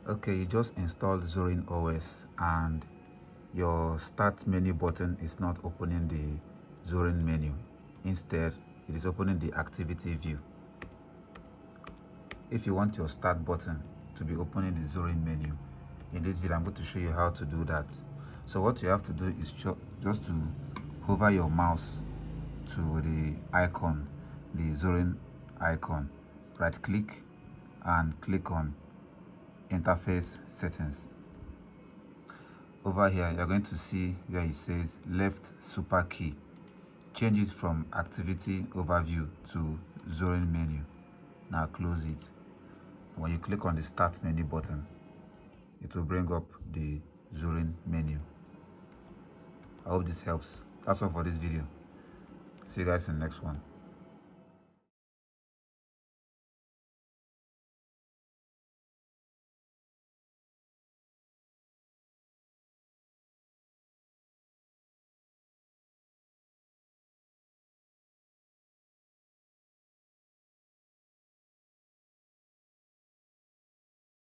Okay, you just installed Zorin OS and your start menu button is not opening the Zorin menu. Instead, it is opening the activity view. If you want your start button to be opening the Zorin menu, in this video I'm going to show you how to do that. So what you have to do is just to hover your mouse to the icon, the Zorin icon, right click and click on interface settings. Over here you're going to see where it says left super key. Change it from activity overview to Zorin menu. Now close it. When you click on the start menu button, it will bring up the Zorin menu. I hope this helps. That's all for this video. See you guys in the next one.